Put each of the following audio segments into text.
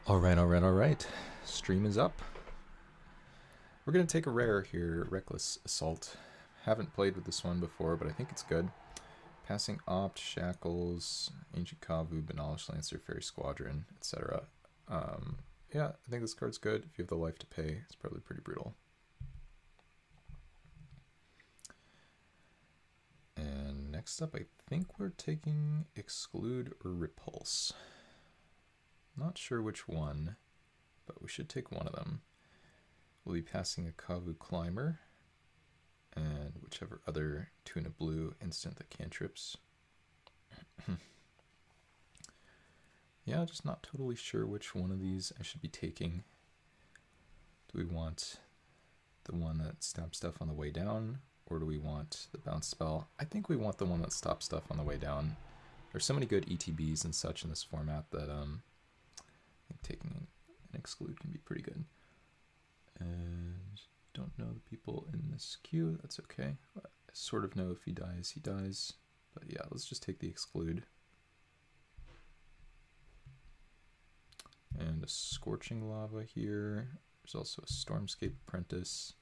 All right. Stream is up. We're going to take a rare here, Reckless Assault. Haven't played with this one before, but I think it's good. Passing Opt, Shackles, Ancient Kavu, Banalish Lancer, Fairy Squadron, etc. Yeah, I think this card's good. If you have the life to pay, it's probably pretty brutal. And next up, I think we're taking Exclude or Repulse. Not sure which one, but we should take one of them. We'll be passing a Kavu Climber, and whichever other Tuna Blue instant that cantrips. Yeah, just not totally sure which one of these I should be taking. Do we want the one that stops stuff on the way down, or do we want the bounce spell? I think we want the one that stops stuff on the way down. There's so many good ETBs and such in this format that I think taking an exclude can be pretty good. And don't know the people in this queue, that's okay. I sort of know if he dies, he dies. But yeah, let's just take the exclude. And a Scorching Lava here. There's also a Stormscape Apprentice.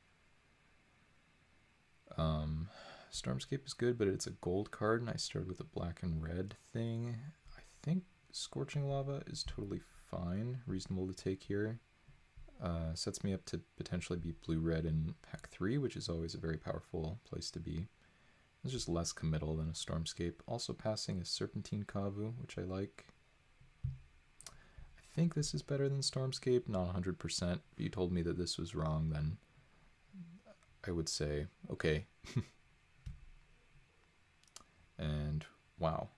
Stormscape is good, but it's a gold card, and I started with a black and red thing. I think Scorching Lava is totally fine, reasonable to take here. Sets me up to potentially be blue-red in pack 3, which is always a very powerful place to be. It's just less committal than a Stormscape. Also passing a Serpentine Kavu, which I like. I think this is better than Stormscape, not 100%. If you told me that this was wrong, then I would say, okay. And wow,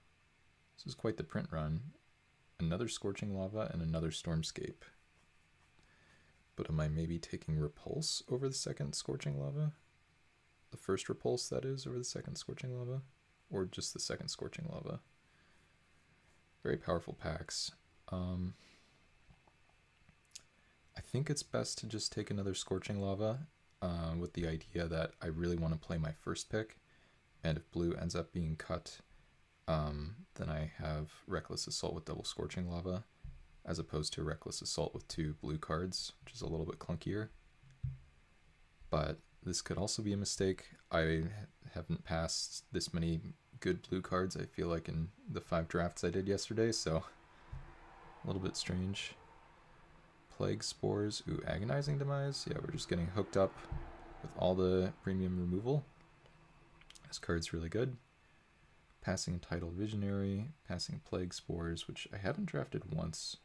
this is quite the print run. Another Scorching Lava and another Stormscape. But am I maybe taking Repulse over the second Scorching Lava? The first Repulse, that is, over the second Scorching Lava? Or just the second Scorching Lava? Very powerful packs. I think it's best to just take another Scorching Lava with the idea that I really want to play my first pick. And if blue ends up being cut, then I have Reckless Assault with double Scorching Lava, as opposed to Reckless Assault with 2 blue cards, which is a little bit clunkier. But this could also be a mistake. I haven't passed this many good blue cards, I feel like, in the 5 drafts I did yesterday, so a little bit strange. Plague Spores, ooh, Agonizing Demise. Yeah, we're just getting hooked up with all the premium removal. This card's really good. Passing Entitled Visionary, passing Plague Spores, which I haven't drafted once,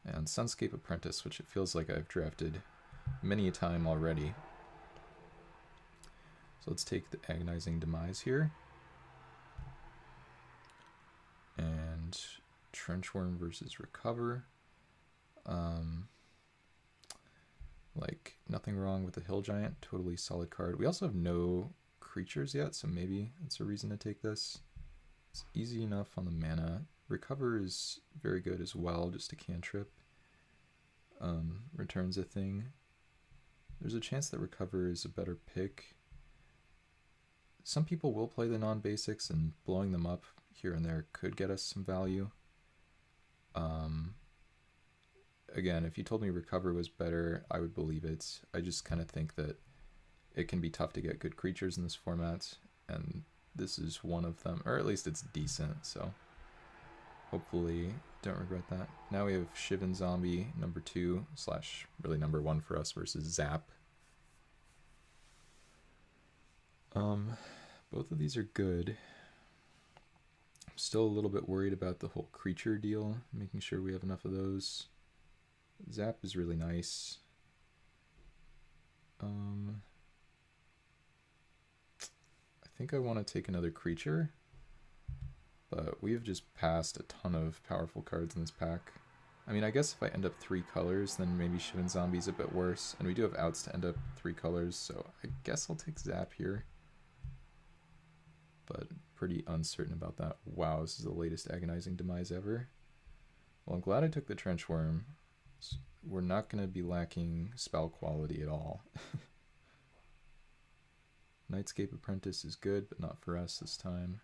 and Sunscape Apprentice, which it feels like I've drafted many a time already. So let's take the Agonizing Demise here. And Trenchworm versus Recover. Like, nothing wrong with the Hill Giant, totally solid card. We also have no creatures yet, so maybe that's a reason to take this. It's easy enough on the mana. Recover is very good as well, just a cantrip. Returns a thing. There's a chance that Recover is a better pick. Some people will play the non-basics, and blowing them up here and there could get us some value. Again, if you told me Recover was better, I would believe it. I just kind of think that it can be tough to get good creatures in this format, and this is one of them, or at least it's decent, so hopefully don't regret that. Now we have Shivan Zombie number 2 / really number 1 for us versus Zap. Both of these are good. I'm still a little bit worried about the whole creature deal, making sure we have enough of those. Zap is really nice. I think I want to take another creature, but we have just passed a ton of powerful cards in this pack. I mean, I guess if I end up 3 colors, then maybe Shivan Zombie's a bit worse, and we do have outs to end up 3 colors, so I guess I'll take Zap here. But pretty uncertain about that. Wow, this is the latest Agonizing Demise ever. Well, I'm glad I took the Trenchworm. We're not going to be lacking spell quality at all. Nightscape Apprentice is good, but not for us this time.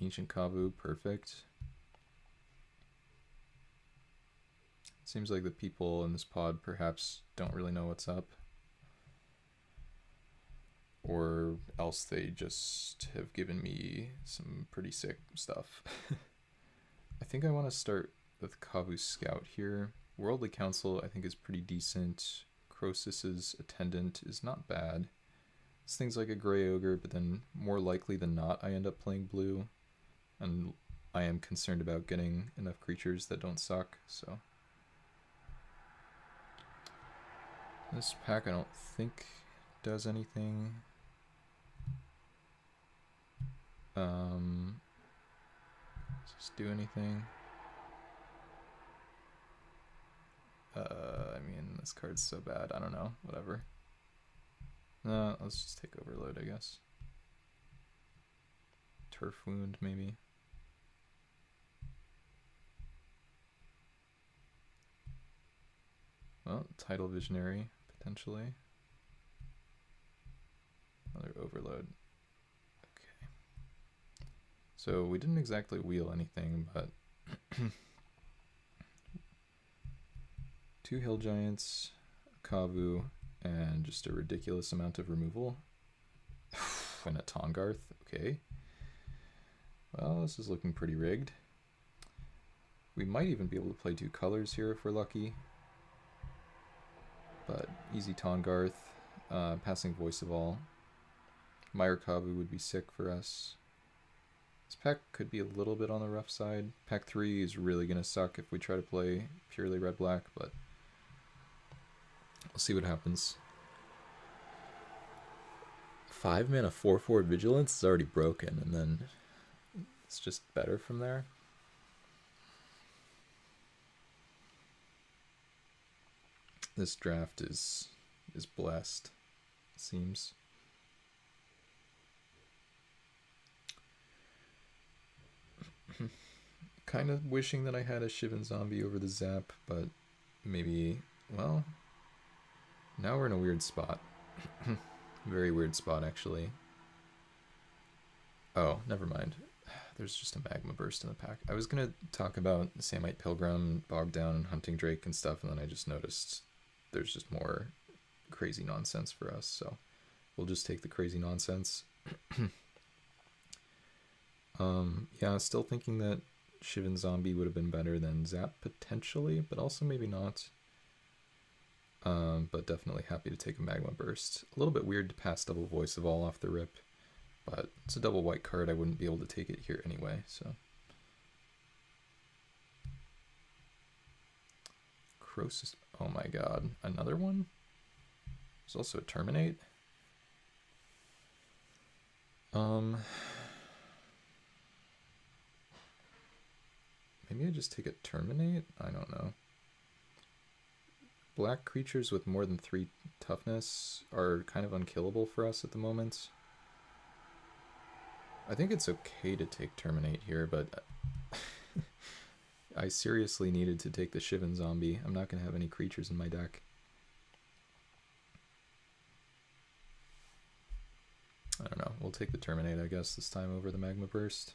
Ancient Kavu, perfect. Seems like the people in this pod perhaps don't really know what's up. Or else they just have given me some pretty sick stuff. I think I want to start with Kavu's Scout here. Worldly Council I think is pretty decent. Croesus's Attendant is not bad. It's things like a Grey Ogre, but then more likely than not I end up playing blue. And I am concerned about getting enough creatures that don't suck, so... This pack I don't think does anything. Does this do anything? I mean, this card's so bad, I don't know, whatever. Let's just take Overload, I guess. Turf Wound, maybe. Well, Tidal Visionary, potentially. Another Overload. Okay. So we didn't exactly wheel anything, but... 2 Hill Giants, a Kavu, and just a ridiculous amount of removal. And a Tongarth, okay. Well, this is looking pretty rigged. We might even be able to play 2 colors here if we're lucky. But easy Tongarth, passing Voice of All. Meyer Kavu would be sick for us. This pack could be a little bit on the rough side. Pack 3 is really going to suck if we try to play purely red-black, but we'll see what happens. 5 mana 4/4 Vigilance is already broken, and then it's just better from there. This draft is blessed, it seems. Kind of wishing that I had a Shivan Zombie over the Zap, but maybe, well, now we're in a weird spot. Very weird spot, actually. Oh, never mind. There's just a Magma Burst in the pack. I was going to talk about Samite Pilgrim, Bogdown, and Hunting Drake and stuff, and then I just noticed there's just more crazy nonsense for us, so we'll just take the crazy nonsense. Yeah, still thinking that Shivan Zombie would have been better than Zap, potentially, but also maybe not. But definitely happy to take a Magma Burst. A little bit weird to pass double Voice of All off the rip, but it's a double white card. I wouldn't be able to take it here anyway, so. Croesus. Oh my god. Another one? There's also a Terminate. Maybe I just take a Terminate? I don't know. Black creatures with more than 3 toughness are kind of unkillable for us at the moment. I think it's okay to take Terminate here, but I seriously needed to take the Shivan Zombie. I'm not going to have any creatures in my deck. I don't know. We'll take the Terminate, I guess, this time over the Magma Burst.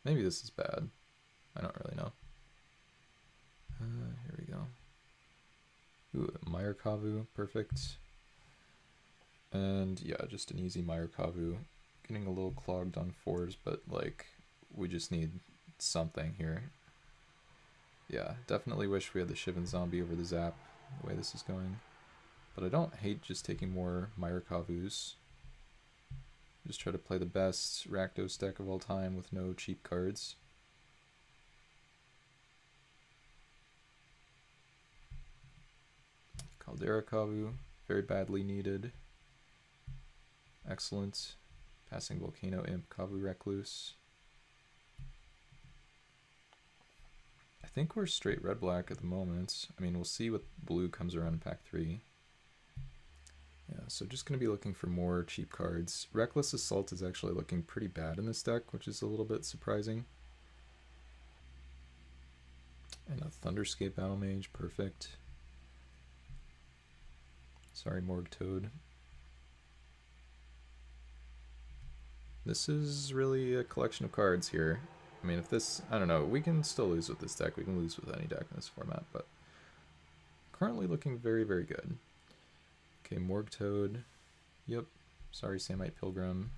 Maybe this is bad. I don't really know. Here we go. Ooh, Meyer Kavu, perfect. And yeah, just an easy Meyer Kavu. Getting a little clogged on 4s, but like, we just need something here. Yeah, definitely wish we had the Shivan Zombie over the Zap, the way this is going. But I don't hate just taking more Meyer Kavus. Just try to play the best Rakdos deck of all time with no cheap cards. Caldera Kavu, very badly needed. Excellent. Passing Volcano Imp, Kavu Recluse. I think we're straight red-black at the moment. I mean, we'll see what blue comes around in pack 3. Yeah, so just going to be looking for more cheap cards. Reckless Assault is actually looking pretty bad in this deck, which is a little bit surprising. And a Thunderscape Battle Mage, perfect. Sorry, Morgue Toad. This is really a collection of cards here. I mean, if this, I don't know, we can still lose with this deck. We can lose with any deck in this format, but currently looking very, very good. Okay, Morgue Toad. Yep. Sorry, Samite Pilgrim.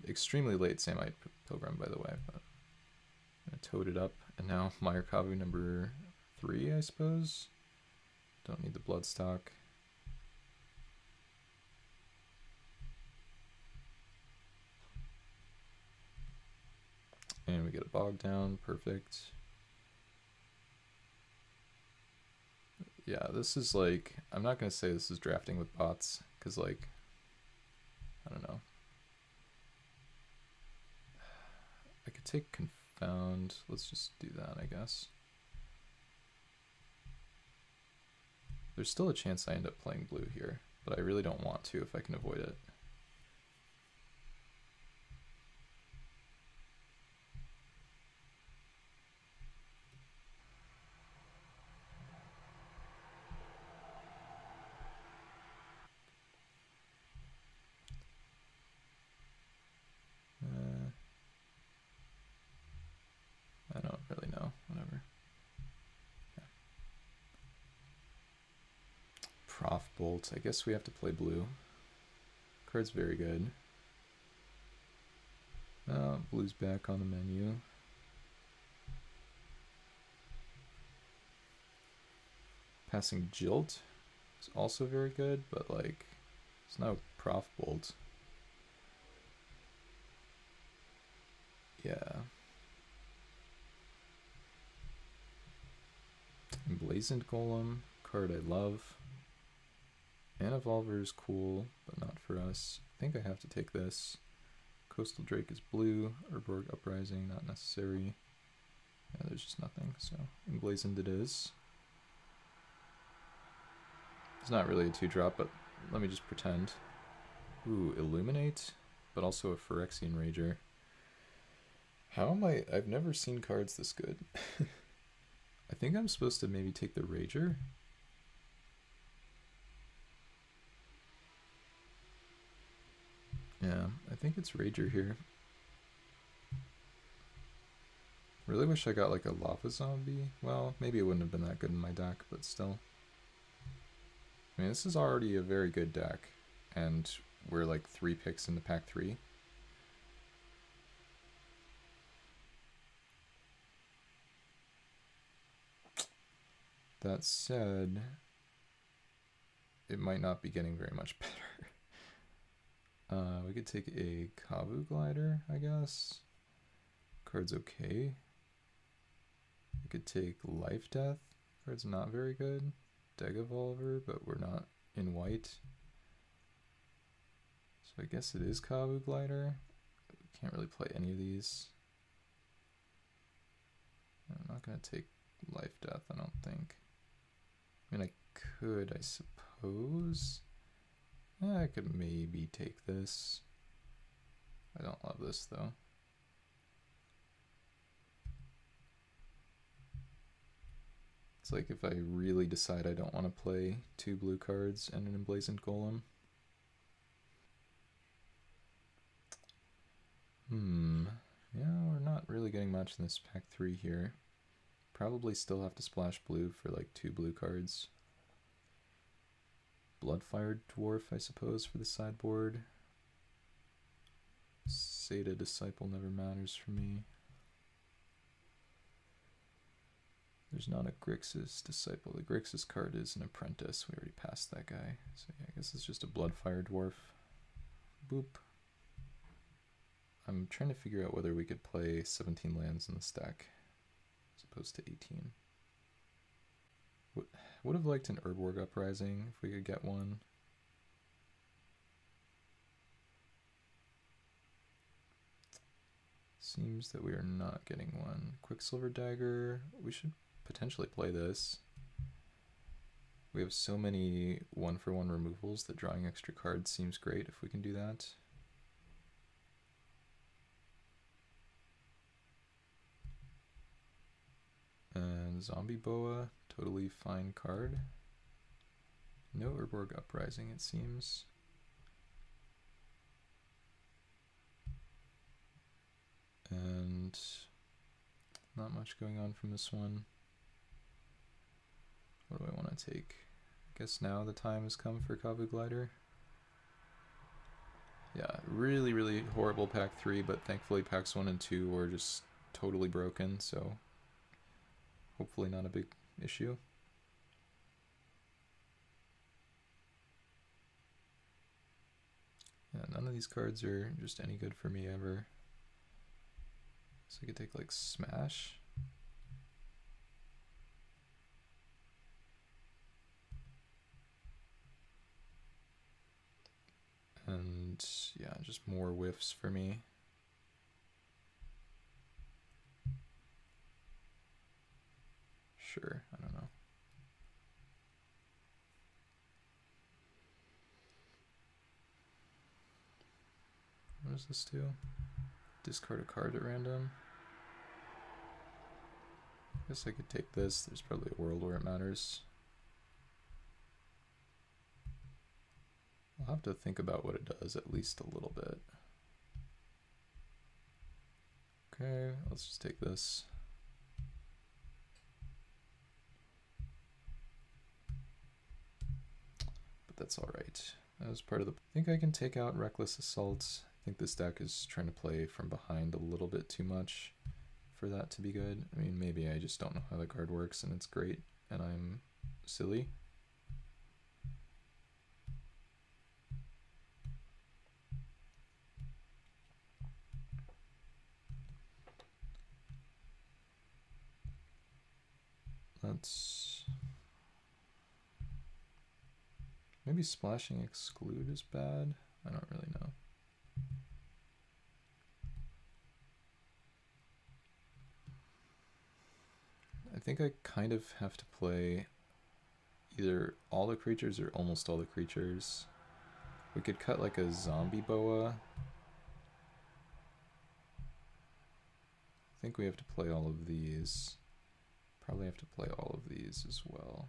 Extremely late Samite Pilgrim, by the way. But I'm gonna toad it up. And now Mayurkavu number 3, I suppose. Don't need the Bloodstock. And we get a Bog Down. Perfect. Yeah, this is like, I'm not going to say this is drafting with bots, because like, I don't know. I could take Confound. Let's just do that, I guess. There's still a chance I end up playing blue here, but I really don't want to if I can avoid it. I don't really know. Whatever. Yeah. Prof Bolt. I guess we have to play blue. Card's very good. Blue's back on the menu. Passing Jilt is also very good, but like, it's no Prof Bolt. Yeah. Emblazoned Golem, card I love. Anavolver is cool, but not for us. I think I have to take this. Coastal Drake is blue. Urborg Uprising, not necessary. Yeah, there's just nothing, so Emblazoned it is. It's not really a 2-drop, but let me just pretend. Ooh, Illuminate, but also a Phyrexian Rager. How am I? I've never seen cards this good. I think I'm supposed to maybe take the Rager. Yeah, I think it's Rager here. Really wish I got like a Lava Zombie. Well, maybe it wouldn't have been that good in my deck, but still. I mean, this is already a very good deck, and we're like 3 picks into pack 3. That said, it might not be getting very much better. We could take a Kavu Glider, I guess. Card's okay. We could take Life Death. Card's not very good. Degavolver, but we're not in white. So I guess it is Kavu Glider. We can't really play any of these. I'm not going to take Life Death, I don't think. I mean, I could, I suppose. Yeah, I could maybe take this. I don't love this, though. It's like if I really decide I don't want to play 2 blue cards and an Emblazoned Golem. Yeah, we're not really getting much in this pack 3 here. Probably still have to splash blue for like 2 blue cards. Bloodfired Dwarf, I suppose, for the sideboard. Seda Disciple never matters for me. There's not a Grixis Disciple. The Grixis card is an Apprentice. We already passed that guy. So yeah, I guess it's just a Bloodfire Dwarf. Boop. I'm trying to figure out whether we could play 17 lands in this deck as opposed to 18. Would have liked an Urborg Uprising if we could get one. Seems that we are not getting one. Quicksilver Dagger. We should potentially play this. We have so many 1-for-1 removals that drawing extra cards seems great if we can do that. And Zombie Boa, totally fine card. No Urborg Uprising, it seems. and not much going on from this one. What do I want to take? I guess now the time has come for Kavu Glider. Yeah, really, really horrible pack 3, but thankfully packs 1 and 2 were just totally broken, so hopefully not a big issue. Yeah, none of these cards are just any good for me ever. So I could take like Smash. And yeah, just more whiffs for me. Sure, I don't know. What does this do? Discard a card at random. I guess I could take this. There's probably a world where it matters. I'll have to think about what it does at least a little bit. Okay, let's just take this. But that's all right. That was part of the... I think I can take out Reckless Assault. I think this deck is trying to play from behind a little bit too much for that to be good. I mean, maybe I just don't know how the card works and it's great and I'm silly. Let's... Maybe Splashing Exclude is bad. I don't really know. I think I kind of have to play either all the creatures or almost all the creatures. We could cut like a zombie boa. I think we have to play all of these. Probably have to play all of these as well.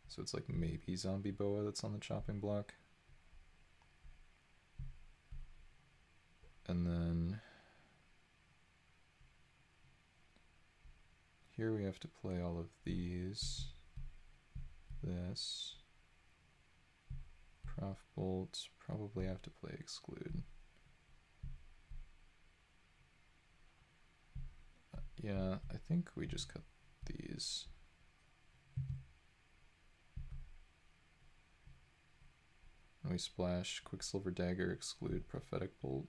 So it's like maybe zombie boa that's on the chopping block. And then here we have to play all of these. This. Prof Bolt. Probably have to play Exclude. Yeah, I think we just cut these. And we splash Quicksilver Dagger, Exclude Prophetic Bolt.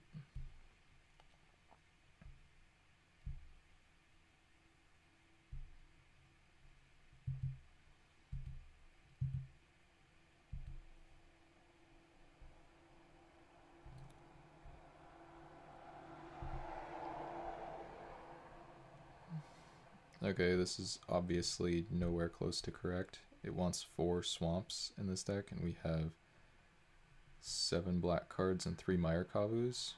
Okay, this is obviously nowhere close to correct. It wants 4 swamps in this deck, and we have 7 black cards and 3 Mire Kavus.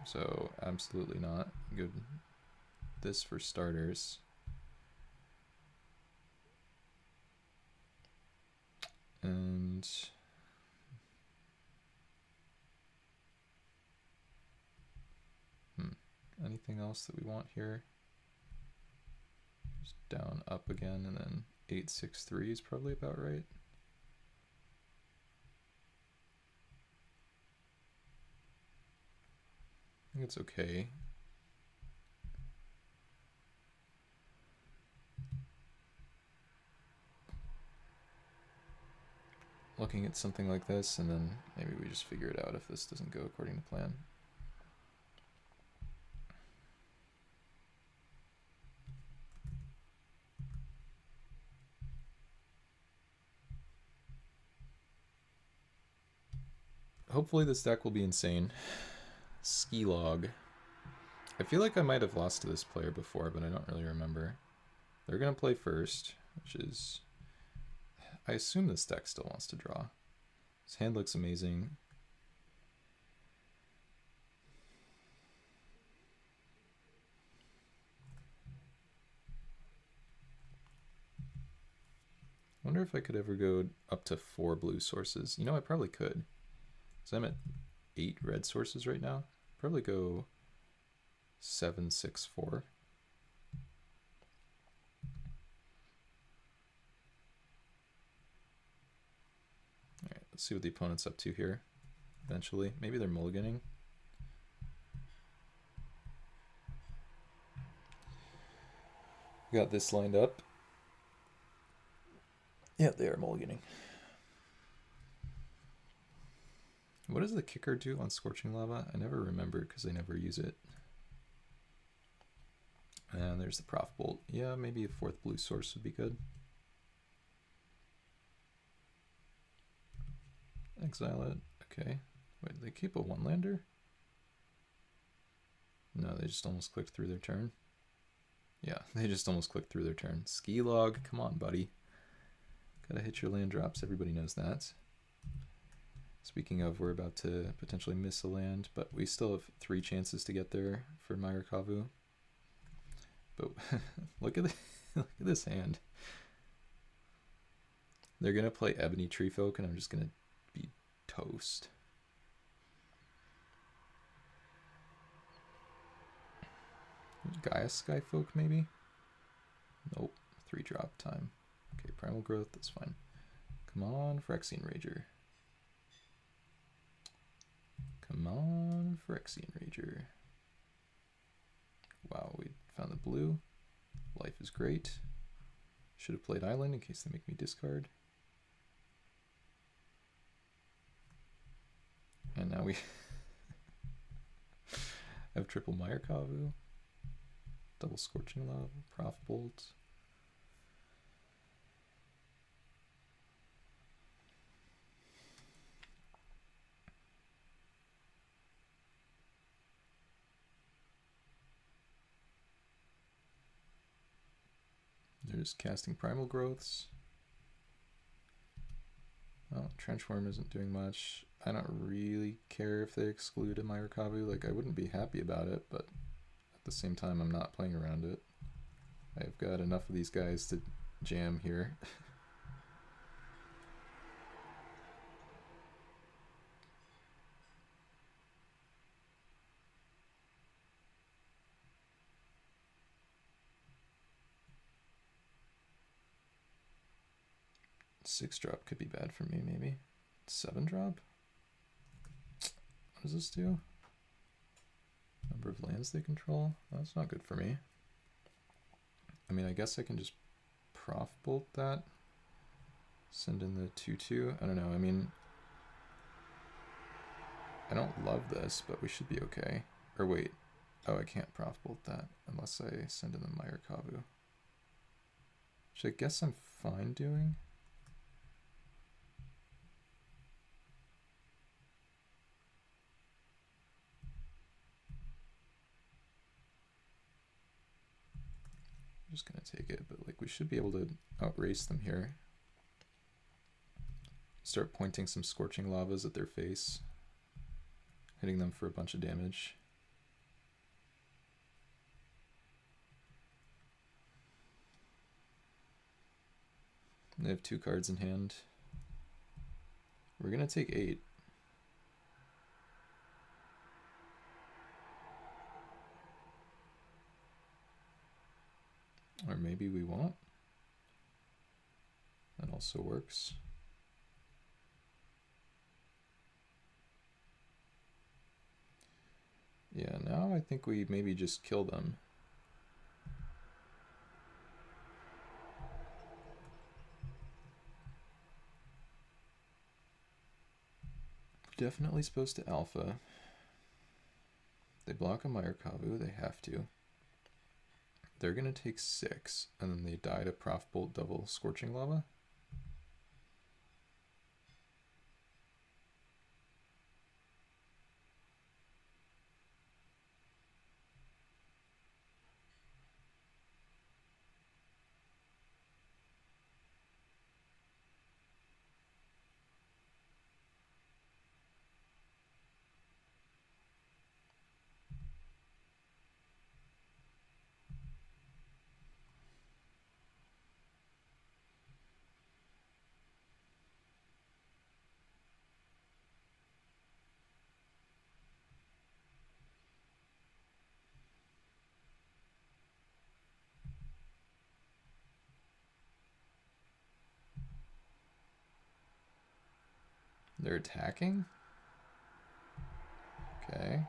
So, absolutely not good. This for starters. And... anything else that we want here? Just down, up again, and then 8-6-3 is probably about right. I think it's okay. Looking at something like this, and then maybe we just figure it out if this doesn't go according to plan. Hopefully this deck will be insane. Ski Log. I feel like I might have lost to this player before, but I don't really remember. They're going to play first, which is... I assume this deck still wants to draw. His hand looks amazing. I wonder if I could ever go up to 4 blue sources. You know, I probably could. So I'm at 8 red sources right now. Probably go 7-6-4. Alright, let's see what the opponent's up to here. Eventually. Maybe they're mulliganing. Got this lined up. Yeah, they are mulliganing. What does the kicker do on Scorching Lava? I never remember because I never use it. And there's the Prof Bolt. Yeah, maybe a 4th blue source would be good. Exile it. Okay. Wait, they keep a 1-lander? No, they just almost clicked through their turn. Yeah, they just almost clicked through their turn. Ski log, come on, buddy. Gotta hit your land drops, everybody knows that. Speaking of, we're about to potentially miss a land, but we still have 3 chances to get there for Myurkavu. But look at this hand. They're gonna play Ebony Treefolk, and I'm just gonna be toast. Gaia Skyfolk, maybe? Nope. 3-drop time. Okay, Primal Growth, that's fine. Come on, Phyrexian Rager. Come on, Phyrexian Rager. Wow, we found the blue. Life is great. Should have played Island in case they make me discard. And now we have triple Myurkavu. Double Scorching Lava, Prof Bolt. They're just casting Primal Growths. Well, Trenchworm isn't doing much. I don't really care if they exclude a Myurkavu. Like, I wouldn't be happy about it, but at the same time, I'm not playing around it. I've got enough of these guys to jam here. Six drop could be bad for me, maybe. 7 drop? What does this do? Number of lands they control? That's not good for me. I mean, I guess I can just Prof Bolt that. Send in the 2/2. I don't know, I mean, I don't love this, but we should be okay. Or wait. Oh, I can't Prof Bolt that unless I send in the Myurkavu. Which I guess I'm fine doing. I'm just gonna take it, but like we should be able to outrace them here. Start pointing some Scorching Lavas at their face. Hitting them for a bunch of damage. They have 2 cards in hand. We're gonna take 8. Or maybe we won't. That also works. Yeah, now I think we maybe just kill them. Definitely supposed to alpha. They block a Myurkavu, they have to. They're gonna take 6, and then they die to Prof Bolt double Scorching Lava. They're attacking? Okay.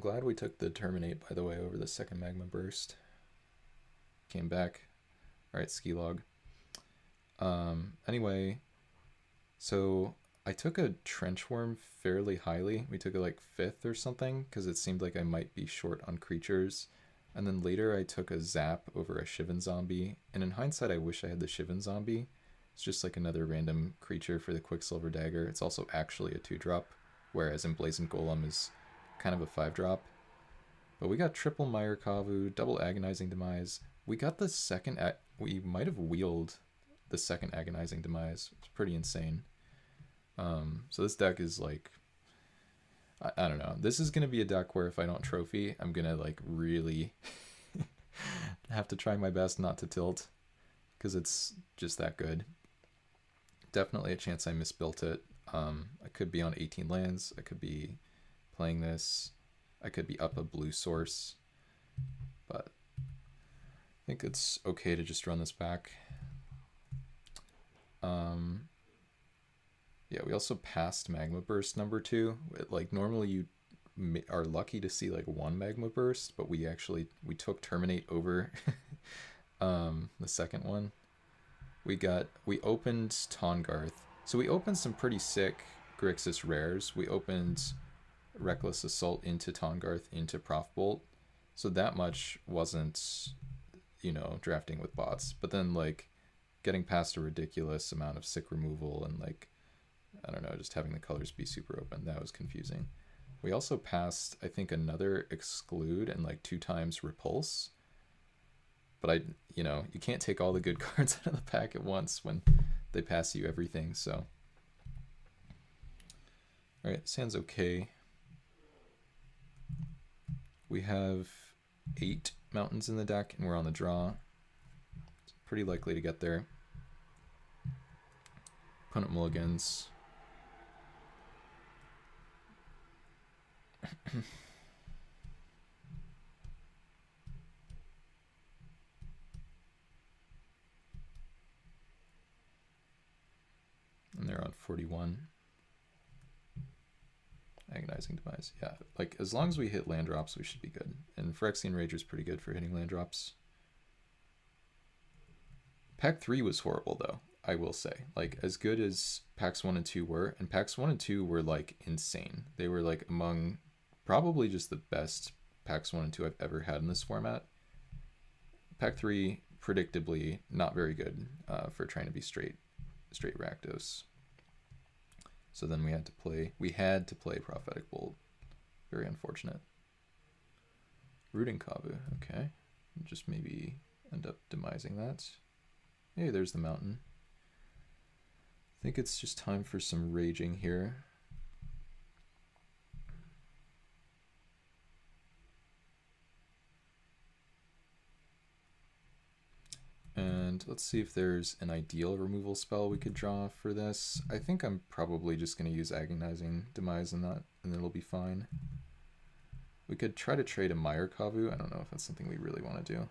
Glad we took the Terminate, by the way, over the second Magma Burst. Came back. Alright, ski log. Anyway, so I took a Trenchworm fairly highly. We took it like 5th or something, because it seemed like I might be short on creatures. And then later I took a Zap over a Shivan Zombie. And in hindsight, I wish I had the Shivan Zombie. It's just like another random creature for the Quicksilver Dagger. It's also actually a 2-drop, whereas Emblazoned Golem is kind of a 5-drop. But we got triple Myurkavu, double Agonizing Demise. We got the second... we might have wheeled the second Agonizing Demise. It's pretty insane. So this deck is like... I don't know. This is going to be a deck where if I don't trophy, I'm going to like really have to try my best not to tilt. Because it's just that good. Definitely a chance I misbuilt it. I could be on 18 lands. I could be playing this. I could be up a blue source. But I think it's okay to just run this back. Yeah, we also passed Magma Burst number 2. Like normally you are lucky to see like 1 Magma Burst, but we took Terminate over the second one. We opened Tahngarth. So we opened some pretty sick Grixis rares. We opened Reckless Assault into Tahngarth into Prof Bolt. So that much wasn't, drafting with bots. But then like getting past a ridiculous amount of sick removal and like, I don't know, just having the colors be super open, that was confusing. We also passed, I think, another Exclude and like 2 times Repulse. But you can't take all the good cards out of the pack at once when they pass you everything, so. Alright, Sand's okay. We have 8 mountains in the deck, and we're on the draw. It's pretty likely to get there. Opponent mulligans. And they're on 41. Agonizing Demise. Yeah, like as long as we hit land drops, we should be good. And Phyrexian Rager's pretty good for hitting land drops. Pack 3 was horrible though, I will say. Like as good as packs 1 and 2 were, and packs 1 and 2 were like insane. They were like among probably just the best packs 1 and 2 I've ever had in this format. Pack 3, predictably not very good for trying to be straight Rakdos. So then we had to play Prophetic Bolt. Very unfortunate. Rooting Kavu, okay. Just maybe end up demising that. Hey, there's the mountain. I think it's just time for some raging here. And let's see if there's an ideal removal spell we could draw for this. I think I'm probably just going to use Agonizing Demise in that, and it'll be fine. We could try to trade a Myurkavu. I don't know if that's something we really want to do.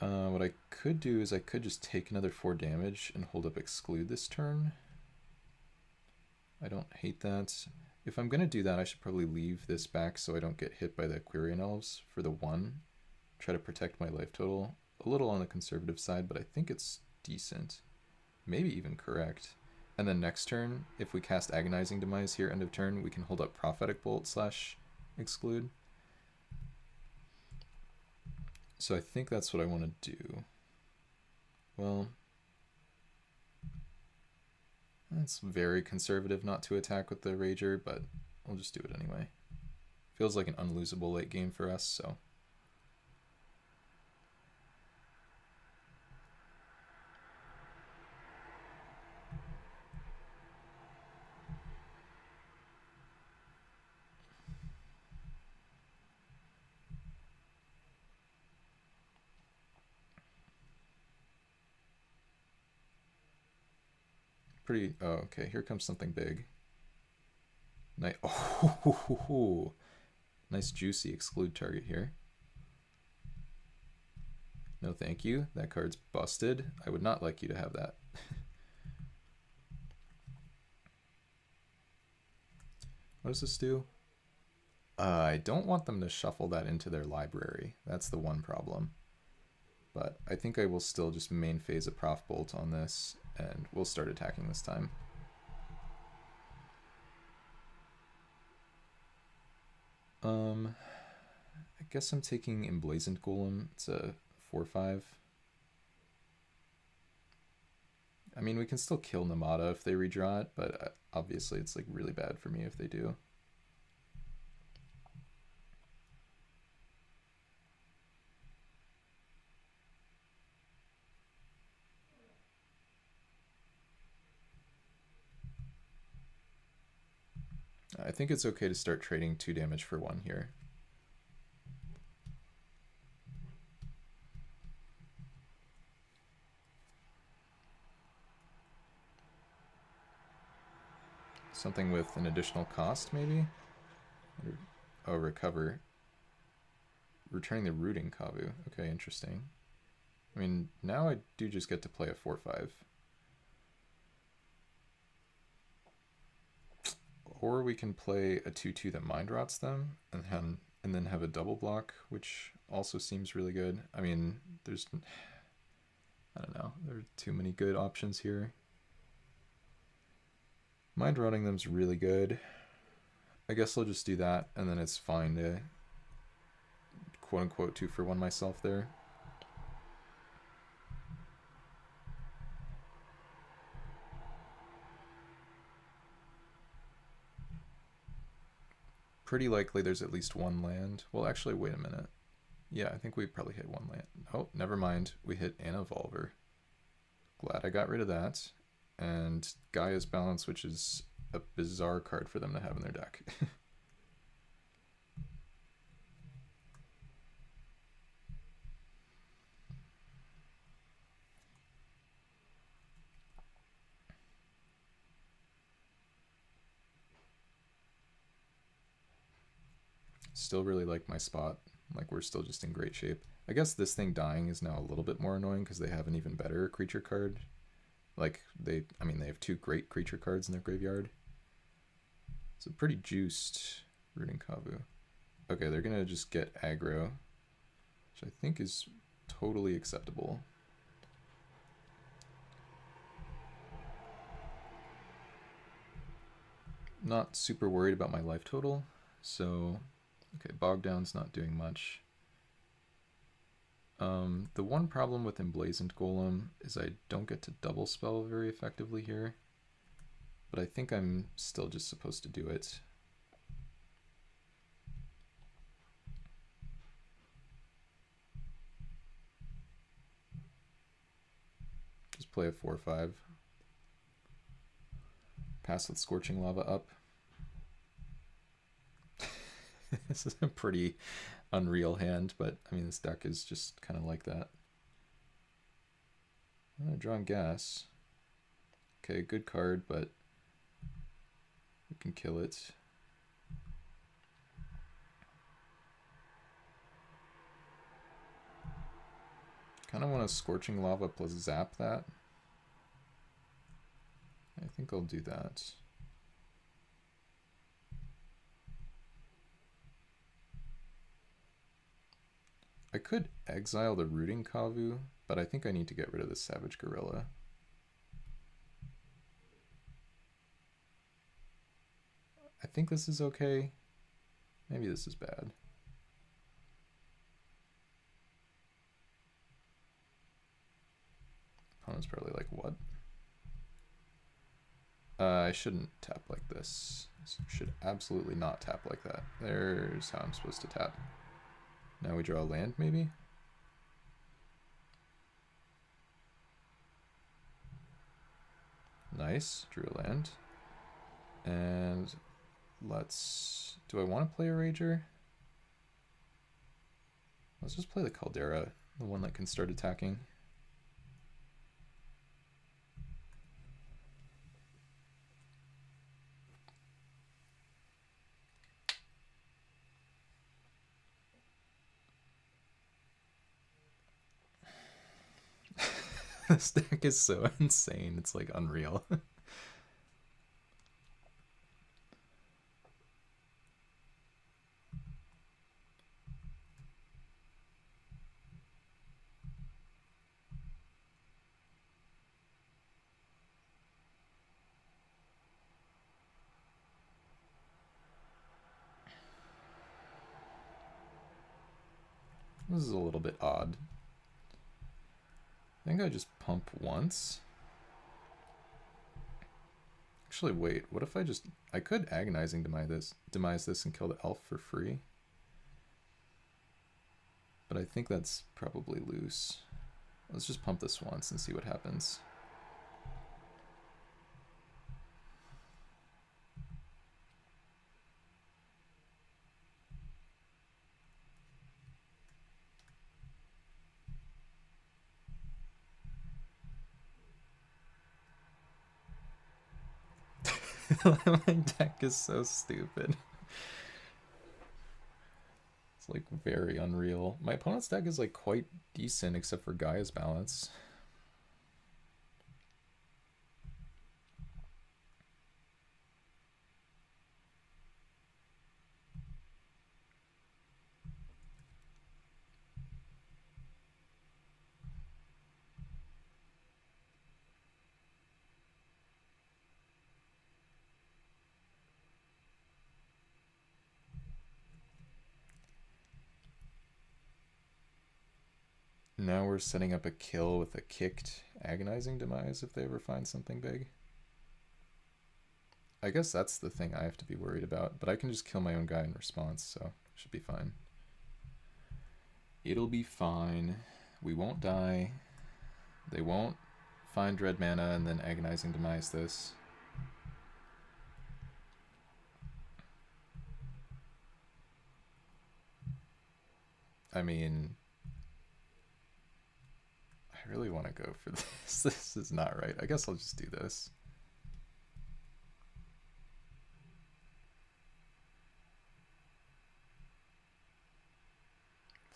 What I could do is I could just take another 4 damage and hold up Exclude this turn. I don't hate that. If I'm going to do that, I should probably leave this back so I don't get hit by the Aquarian Elves for the 1. Try to protect my life total. A little on the conservative side, but I think it's decent. Maybe even correct. And then next turn, if we cast Agonizing Demise here, end of turn, we can hold up Prophetic Bolt / Exclude. So I think that's what I want to do. Well, it's very conservative not to attack with the Rager, but I'll just do it anyway. Feels like an unlosable late game for us, so. Oh, okay, here comes something big. Oh, Nice juicy exclude target here. No thank you. That card's busted. I would not like you to have that. What does this do? I don't want them to shuffle that into their library. That's the one problem. But I think I will still just main phase a Prof Bolt on this, and we'll start attacking this time. I guess I'm taking Emblazoned Golem. It's a 4/5. I mean, we can still kill Namada if they redraw it, but obviously it's like really bad for me if they do. I think it's okay to start trading 2 damage for 1 here. Something with an additional cost, maybe? Oh, recover. Returning the Rooting Kavu. Okay, interesting. I mean, now I do just get to play a 4/5. Or we can play a 2/2 that mind rots them, and then have a double block, which also seems really good. I mean, I don't know, there are too many good options here. Mind rotting them's really good. I guess I'll just do that, and then it's fine to quote-unquote 2-for-1 myself there. Pretty likely there's at least 1 land. Well, actually, wait a minute. Yeah, I think we probably hit 1 land. Oh, never mind. We hit Anavolver. Glad I got rid of that. And Gaia's Balance, which is a bizarre card for them to have in their deck. Still really like my spot. Like, we're still just in great shape. I guess this thing dying is now a little bit more annoying because they have an even better creature card. Like, they have 2 great creature cards in their graveyard. It's a pretty juiced Rooting Kavu. Okay, they're gonna just get aggro, which I think is totally acceptable. Not super worried about my life total, so okay, Bogdown's not doing much. The one problem with Emblazoned Golem is I don't get to double spell very effectively here, but I think I'm still just supposed to do it. Just play a 4/5. Pass with Scorching Lava up. This is a pretty unreal hand, but I mean, this deck is just kind of like that. I'm gonna draw on Gas. Okay, good card, but we can kill it. Kind of want to Scorching Lava plus zap that. I think I'll do that. I could exile the Rooting Kavu, but I think I need to get rid of the Savage Gorilla. I think this is okay. Maybe this is bad. Opponent's probably like, what? I shouldn't tap like this. Should absolutely not tap like that. There's how I'm supposed to tap. Now we draw a land, maybe? Nice, drew a land. And let's... do I want to play a Rager? Let's just play the Caldera, the one that can start attacking. This deck is so insane. It's like unreal. This is a little bit odd. I think I just pump once. Actually, wait, what if I could Agonizing demise this and kill the elf for free. But I think that's probably loose. Let's just pump this once and see what happens. My deck is so stupid. It's like very unreal. My opponent's deck is like quite decent except for Gaia's Balance. Now we're setting up a kill with a kicked Agonizing Demise if they ever find something big. I guess that's the thing I have to be worried about, but I can just kill my own guy in response, so it should be fine. It'll be fine. We won't die. They won't find red mana and then Agonizing Demise this. I mean, I really want to go for this. This is not right. I guess I'll just do this.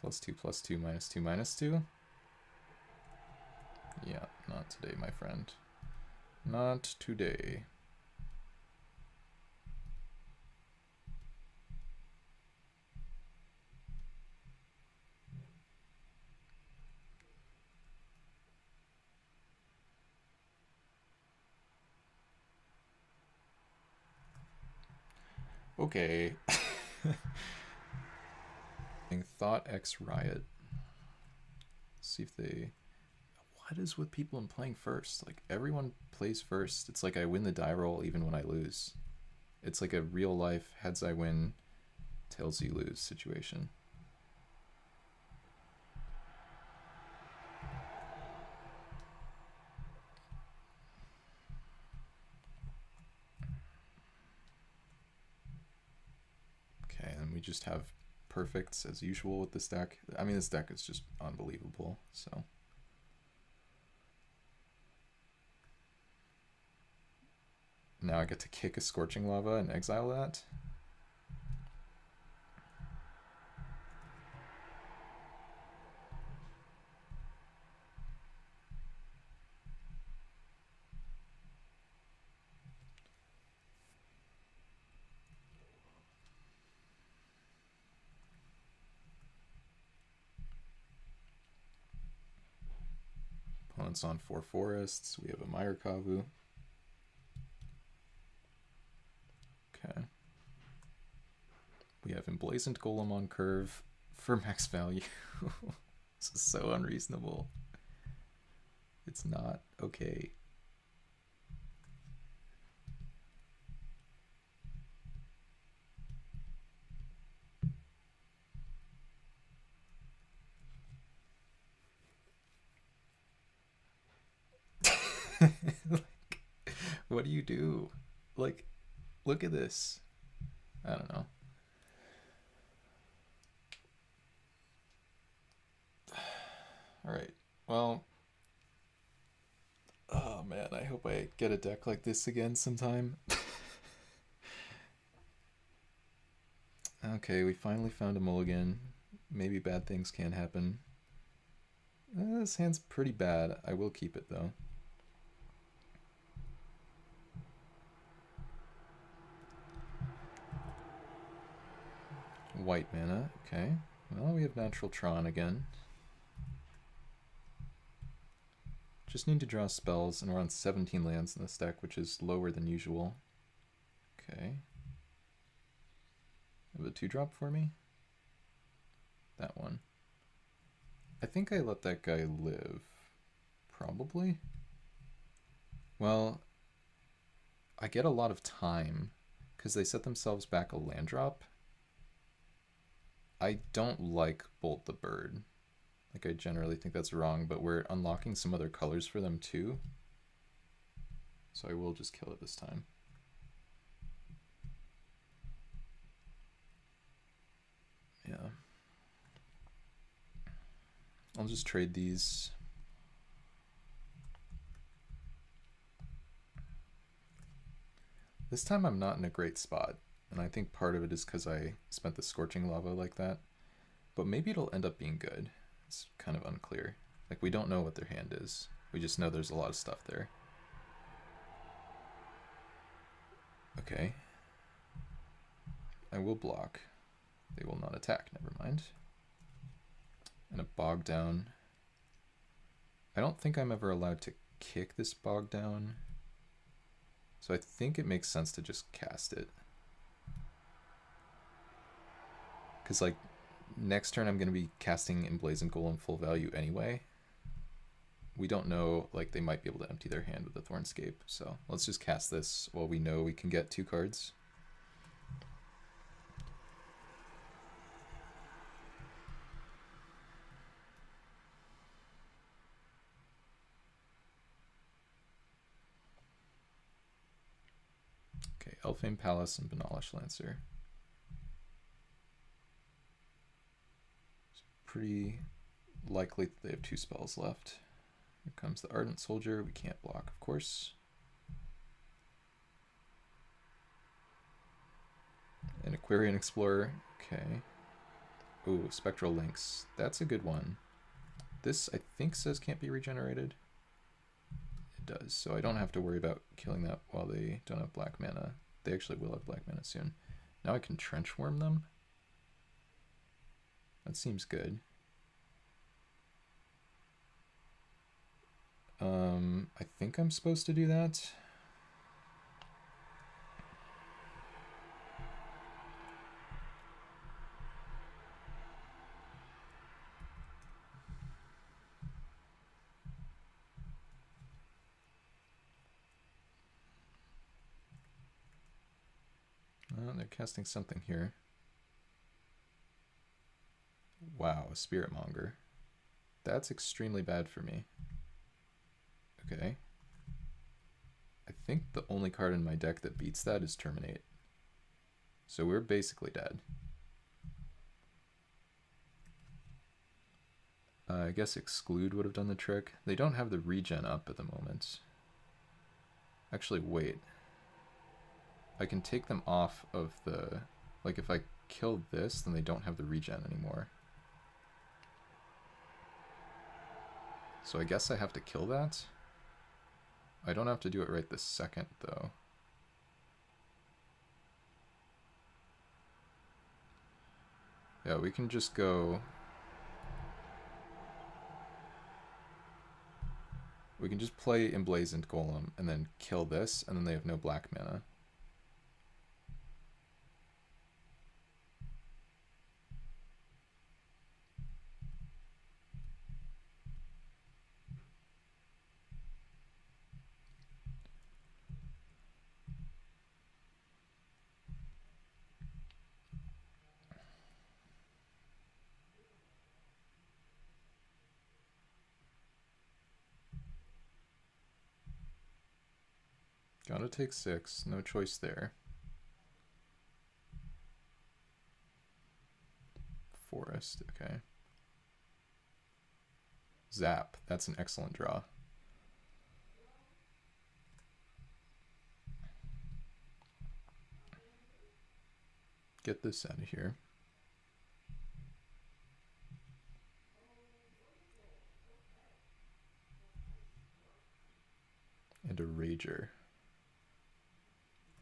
+2, +2, -2, -2. Yeah, not today, my friend. Not today. Okay. Thought X Riot. See if they... What is with people in playing first? Like, everyone plays first. It's like I win the die roll even when I lose. It's like a real life heads I win, tails you lose situation. Okay, and we just have perfects as usual with this deck. I mean, this deck is just unbelievable, so... Now I get to kick a Scorching Lava and exile that. Opponent's on 4 forests. We have a Myrkavu. Okay. We have Emblazoned Golem on curve for max value. This is so unreasonable. It's not okay. Like, what do you do? Like, look at this. I don't know. All right. Well, oh man, I hope I get a deck like this again sometime. Okay, we finally found a mulligan. Maybe bad things can happen. This hand's pretty bad. I will keep it though. White mana, okay. Well, we have Natural Tron again. Just need to draw spells, and we're on 17 lands in this deck, which is lower than usual. Okay. Have a 2-drop for me? That one. I think I let that guy live. Probably. Well, I get a lot of time, because they set themselves back a land drop. I don't like Bolt the Bird. Like, I generally think that's wrong, but we're unlocking some other colors for them too. So I will just kill it this time. Yeah. I'll just trade these. This time I'm not in a great spot, and I think part of it is because I spent the Scorching Lava like that. But maybe it'll end up being good. It's kind of unclear. Like, we don't know what their hand is. We just know there's a lot of stuff there. Okay. I will block. They will not attack, never mind. And a Bog Down. I don't think I'm ever allowed to kick this Bog Down. So I think it makes sense to just cast it. Because, like, next turn I'm going to be casting Emblazoned Golem full value anyway. We don't know, like, they might be able to empty their hand with the Thornscape. So let's just cast this while we know we can get 2 cards. Okay, Elfane Palace and Benalish Lancer. It's pretty likely that they have 2 spells left. Here comes the Ardent Soldier. We can't block, of course. An Aquarian Explorer. Okay. Ooh, Spectral Lynx. That's a good one. This, I think, says can't be regenerated. It does, so I don't have to worry about killing that while they don't have black mana. They actually will have black mana soon. Now I can Trenchworm them. That seems good. I think I'm supposed to do that. Oh, they're casting something here. Wow, a Spirit Monger. That's extremely bad for me. Okay. I think the only card in my deck that beats that is Terminate. So we're basically dead. I guess Exclude would have done the trick. They don't have the regen up at the moment. Actually, wait. I can take them off of the... Like, if I kill this, then they don't have the regen anymore. So I guess I have to kill that. I don't have to do it right this second, though. Yeah, we can just go... We can just play Emblazoned Golem and then kill this, and then they have no black mana. Gotta take 6, no choice there. Forest, okay. Zap, that's an excellent draw. Get this out of here. and a Rager.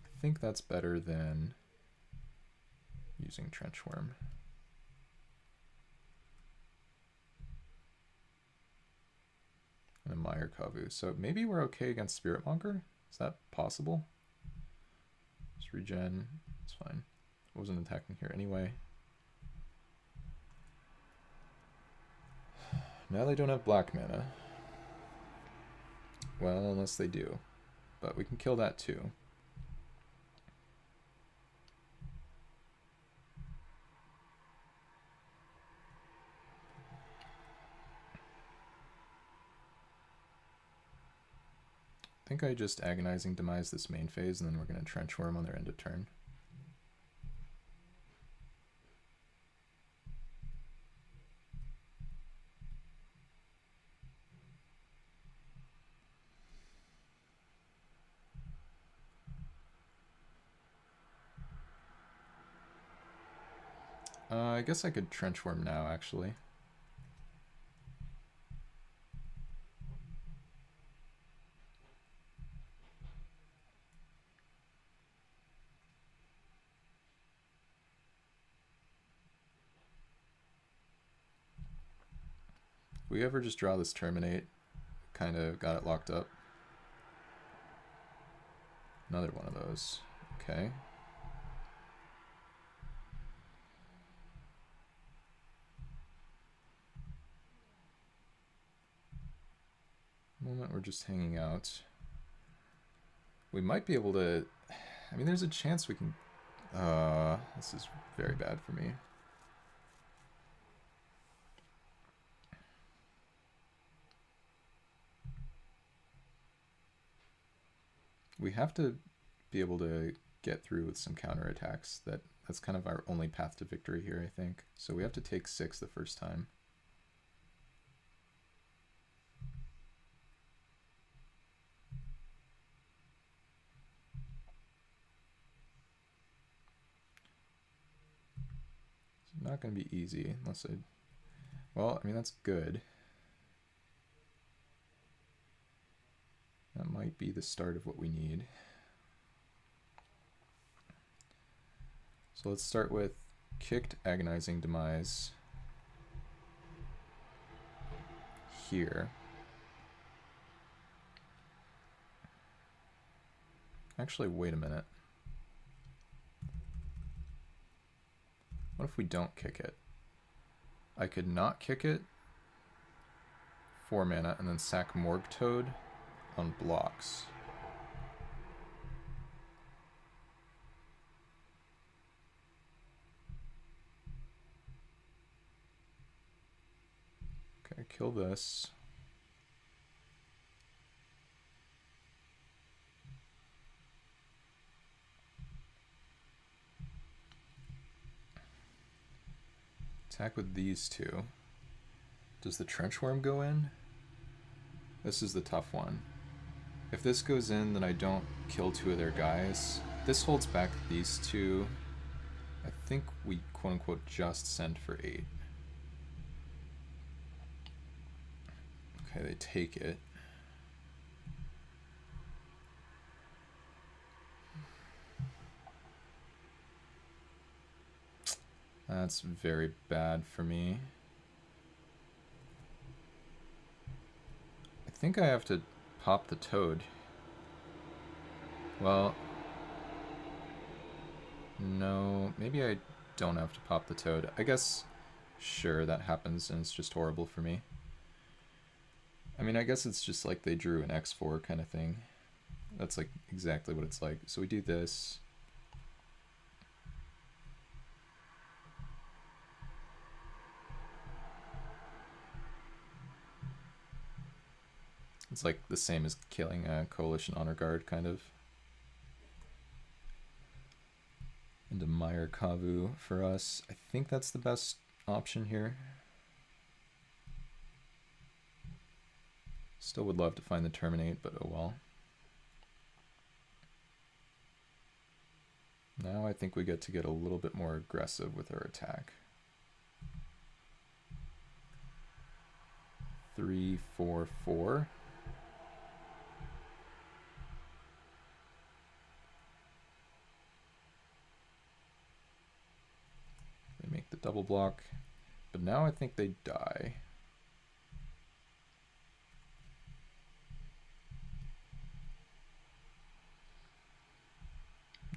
I think that's better than using Trenchworm. And a Meyer Kavu. So maybe we're okay against Spirit Monger? Is that possible? Just regen. It's fine. I wasn't attacking here anyway. Now they don't have black mana. Well, unless they do. But we can kill that too. I think I just Agonizing Demise this main phase, and then we're going to Trenchworm on their end of turn. I guess I could Trenchworm now, actually. If we ever just draw this Terminate, kind of got it locked up. Another one of those. Okay. Moment we're just hanging out. We might be able to... I mean, there's a chance we can... this is very bad for me. We have to be able to get through with some counterattacks. That's kind of our only path to victory here, I think. So we have to take 6 the first time. It's not going to be easy unless I... Well, I mean, that's good. That might be the start of what we need. So let's start with kicked Agonizing Demise here. Actually, wait a minute. What if we don't kick it? I could not kick it, 4 mana, and then sack Morgue Toad on blocks. Okay, kill this. Attack with these two. Does the Trenchworm go in? This is the tough one. If this goes in, then I don't kill 2 of their guys. This holds back these 2. I think we quote-unquote just send for 8. Okay, they take it. That's very bad for me. I think I have to pop the Toad. Well, no, maybe I don't have to pop the Toad. I guess, sure, that happens and it's just horrible for me. I mean, I guess it's just like they drew an X4 kind of thing. That's like exactly what it's like. So we do this. It's like the same as killing a Coalition Honor Guard, kind of. And a Meyer Kavu for us. I think that's the best option here. Still would love to find the Terminate, but oh well. Now I think we get to get a little bit more aggressive with our attack. 3, 4, 4. double block, but now I think they die.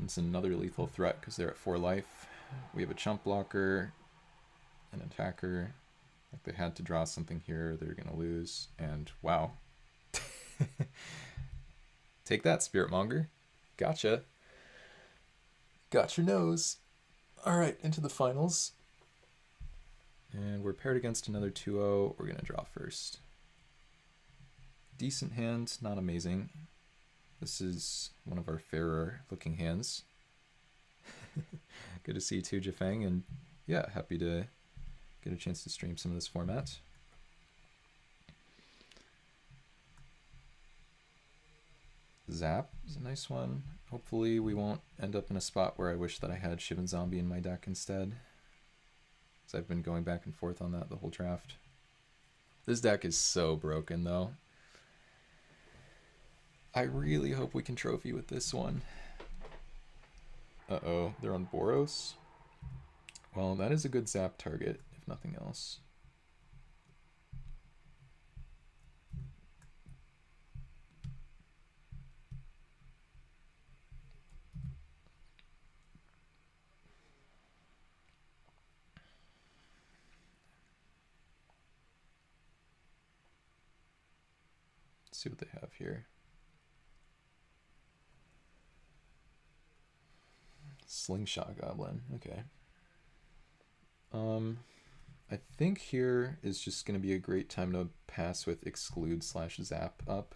It's another lethal threat because they're at 4 life. We have a chump blocker, an attacker. Like they had to draw something here, they're gonna lose, and wow. Take that, Spiritmonger. Gotcha. Got your nose. Alright, into the finals. And we're paired against another 2-0. We're gonna draw first. Decent hand, not amazing. This is one of our fairer looking hands. Good to see you too, Jafang, and yeah, happy to get a chance to stream some of this format. Zap is a nice one. Hopefully we won't end up in a spot where I wish that I had Shivan Zombie in my deck instead, because I've been going back and forth on that the whole draft. This deck is so broken though. I really hope we can trophy with this one. Uh-oh, they're on Boros? Well, that is a good zap target, if nothing else. Let's see what they have here. Slingshot Goblin, okay. I think here is just going to be a great time to pass with Exclude/Zap up.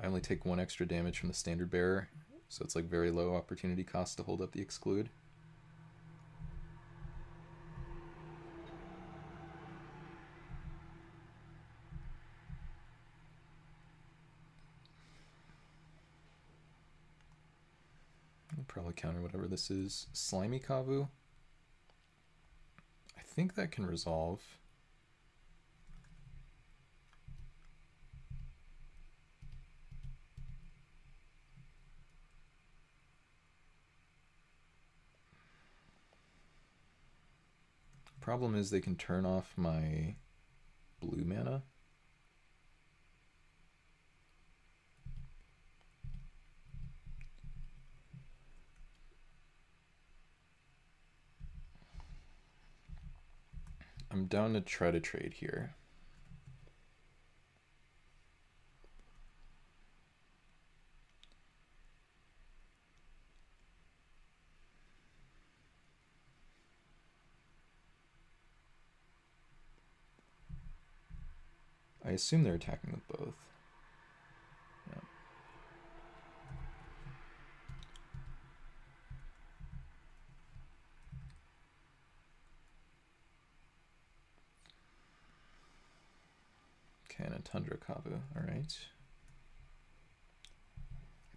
I only take 1 extra damage from the Standard Bearer, so it's like very low opportunity cost to hold up the Exclude. I'll probably counter whatever this is. Slimy Kavu. I think that can resolve. Problem is they can turn off my blue mana. I'm down to try to trade here. I assume they're attacking with both. Yeah. Okay, and a Tundra Kavu, alright.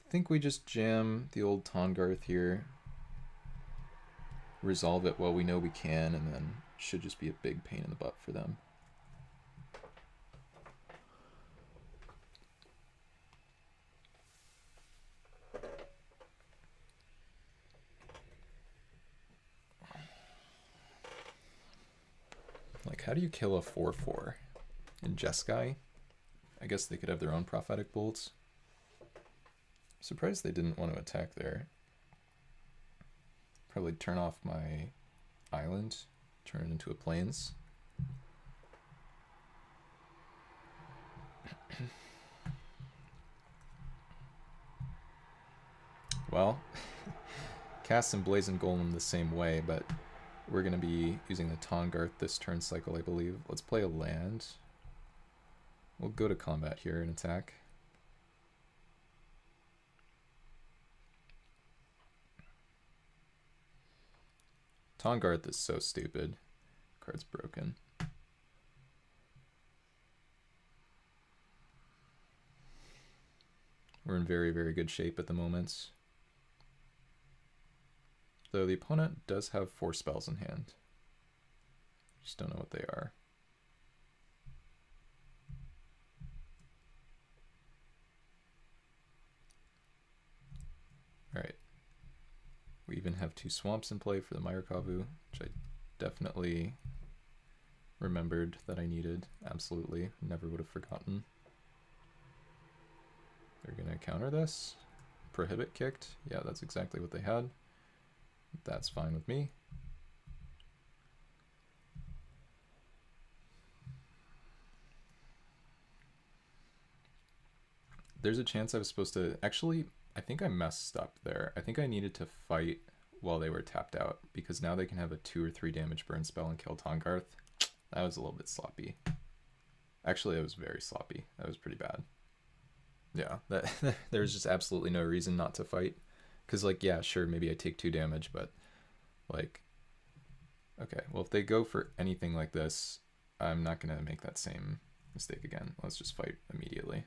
I think we just jam the old Tahngarth here. Resolve it while we know we can, and then should just be a big pain in the butt for them. Like, how do you kill a 4/4 in Jeskai? I guess they could have their own Prophetic Bolts. Surprised they didn't want to attack there. Probably turn off my island, turn it into a plains. Well, cast some Blazing Golem the same way, but we're going to be using the Tahngarth this turn cycle, I believe. Let's play a land. We'll go to combat here and attack. Tahngarth is so stupid. Card's broken. We're in very, very good shape at the moment. Though the opponent does have 4 spells in hand. Just don't know what they are. Alright. We even have 2 swamps in play for the Myrakavu, which I definitely remembered that I needed. Absolutely. Never would have forgotten. They're going to counter this. Prohibit kicked. Yeah, that's exactly what they had. That's fine with me. There's a chance I was supposed to... Actually, I think I messed up there. I think I needed to fight while they were tapped out, because now they can have a 2 or 3 damage burn spell and kill Tongarth. That was a little bit sloppy. Actually, it was very sloppy. That was pretty bad. Yeah, there's just absolutely no reason not to fight. Because, like, yeah, sure, maybe I take 2 damage, but, like... Okay, well, if they go for anything like this, I'm not going to make that same mistake again. Let's just fight immediately.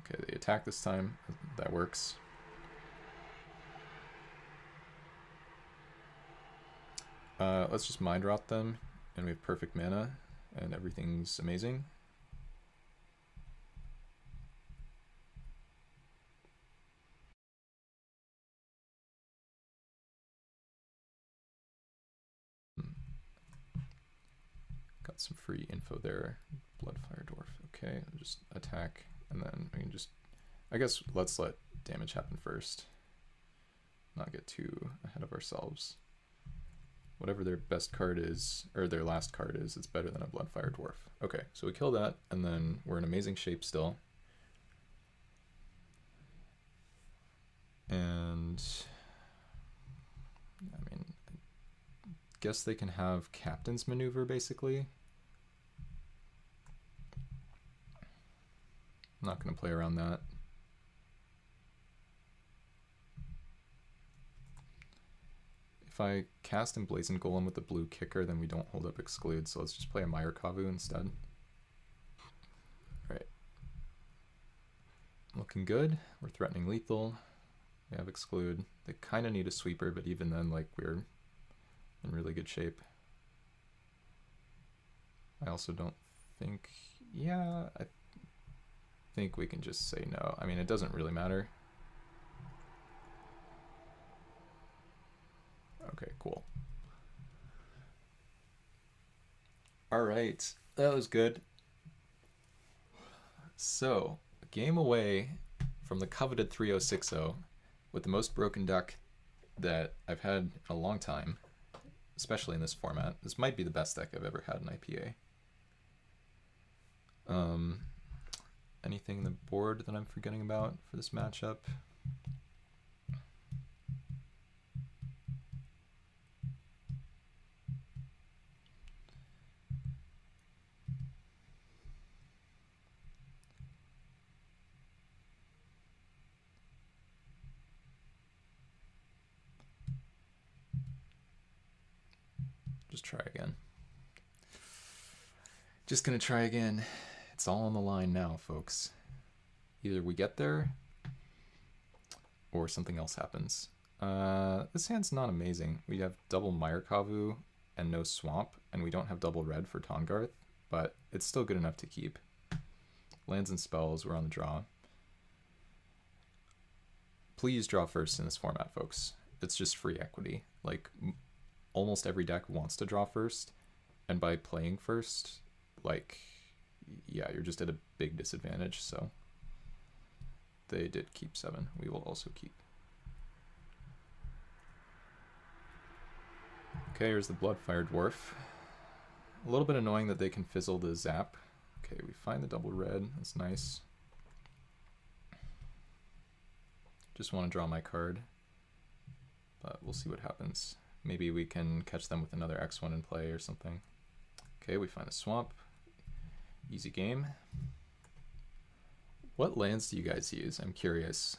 Okay, they attack this time. That works. Let's just mind rot them, and we have perfect mana, and everything's amazing. Got some free info there. Bloodfire Dwarf. Okay, just attack, and then we can just... I guess let's let damage happen first. Not get too ahead of ourselves. Whatever their best card is, or their last card is, it's better than a Bloodfire Dwarf. Okay, so we kill that, and then we're in amazing shape still. And... I mean... guess they can have Captain's Maneuver, basically. I'm not going to play around that. If I cast Emblazoned Golem with the blue kicker, then we don't hold up Exclude, so let's just play a Myrakavu instead. Alright. Looking good. We're threatening lethal. We have Exclude. They kind of need a sweeper, but even then, like, we're in really good shape. I also don't think... Yeah, I think we can just say no. I mean, it doesn't really matter. Okay, cool. Alright, that was good. So, a game away from the coveted 3060 with the most broken deck that I've had in a long time, especially in this format. This might be the best deck I've ever had in IPA. Anything in the board that I'm forgetting about for this matchup? Just try again. Just gonna try again. It's all on the line now, folks. Either we get there, or something else happens. This hand's not amazing. We have double Myrakavu and no swamp, and we don't have double red for Tongarth, but it's still good enough to keep. Lands and spells, we're on the draw. Please draw first in this format, folks. It's just free equity. Like, almost every deck wants to draw first, and by playing first, like, yeah, you're just at a big disadvantage, so they did keep 7. We will also keep. Okay, here's the Bloodfire Dwarf. A little bit annoying that they can fizzle the zap. Okay, we find the double red. That's nice. Just want to draw my card, but we'll see what happens. Maybe we can catch them with another X1 in play or something. Okay, we find the swamp. Easy game. What lands do you guys use? I'm curious.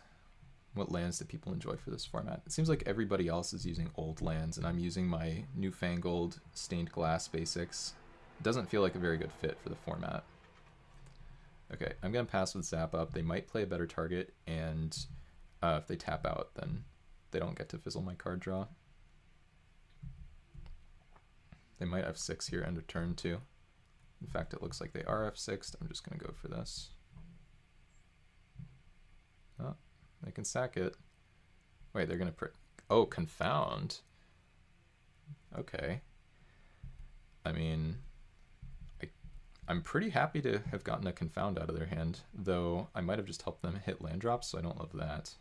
What lands do people enjoy for this format? It seems like everybody else is using old lands, and I'm using my newfangled stained glass basics. It doesn't feel like a very good fit for the format. Okay, I'm going to pass with Zap up. They might play a better target, and if they tap out, then they don't get to fizzle my card draw. They might F6 here end of turn too. In fact, it looks like they are F6'd. I'm just going to go for this. Oh, they can sack it. Wait, they're going to... Oh, Confound. Okay. I mean, I'm pretty happy to have gotten a Confound out of their hand, though I might have just helped them hit land drops, so I don't love that.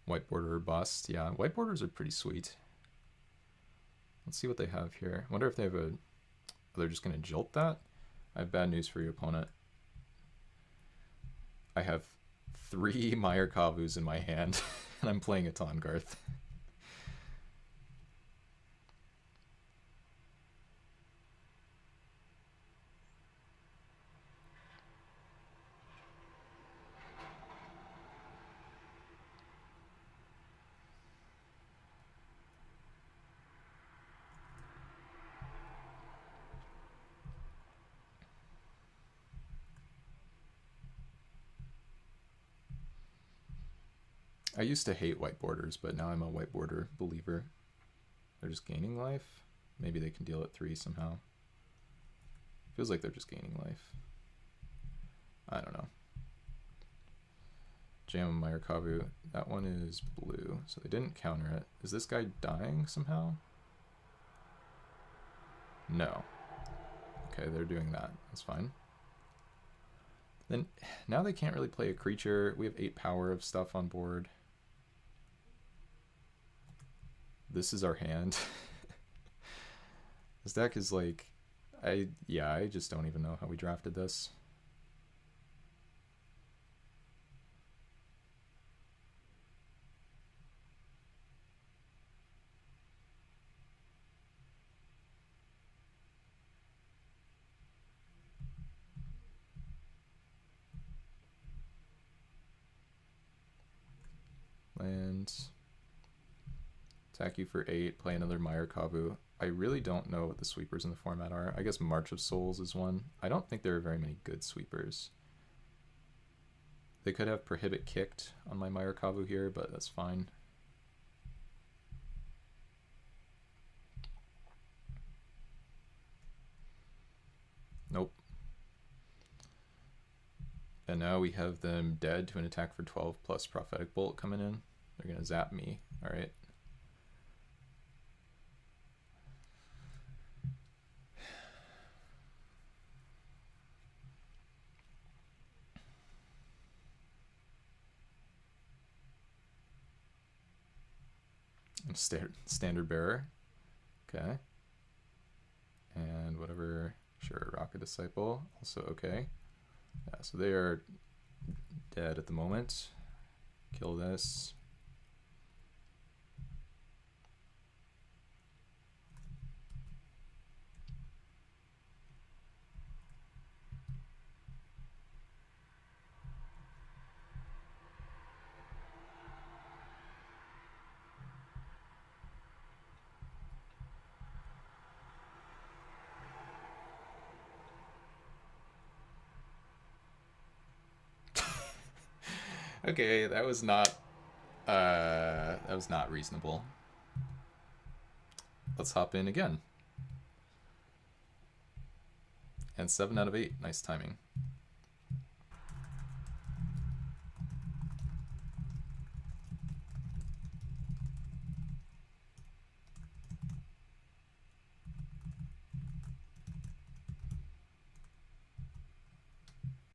White border or bust. Yeah, white borders are pretty sweet. Let's see what they have here. I wonder if they have a... They're just going to jolt that? I have bad news for your opponent. I have 3 Meyer Kavus in my hand, and I'm playing a Tahngarth. I used to hate white borders, but now I'm a white border believer. They're just gaining life? Maybe they can deal at 3 somehow. Feels like they're just gaining life. I don't know. Jam Meyer Kavu. That one is blue, so they didn't counter it. Is this guy dying somehow? No. Okay, they're doing that. That's fine. Then now they can't really play a creature. We have 8 power of stuff on board. This is our hand. This deck is like, I just don't even know how we drafted this. Land. Attack you for 8, play another Meyer Kavu. I really don't know what the sweepers in the format are. I guess March of Souls is one. I don't think there are very many good sweepers. They could have Prohibit Kicked on my Meyer Kavu here, but that's fine. Nope. And now we have them dead to an attack for 12 plus Prophetic Bolt coming in. They're going to zap me. All right. Standard Bearer. Okay. And whatever. Sure, Rocket Disciple. Also okay. Yeah, so they are dead at the moment. Kill this. Okay, that was not reasonable. Let's hop in again. And 7 out of 8. Nice timing.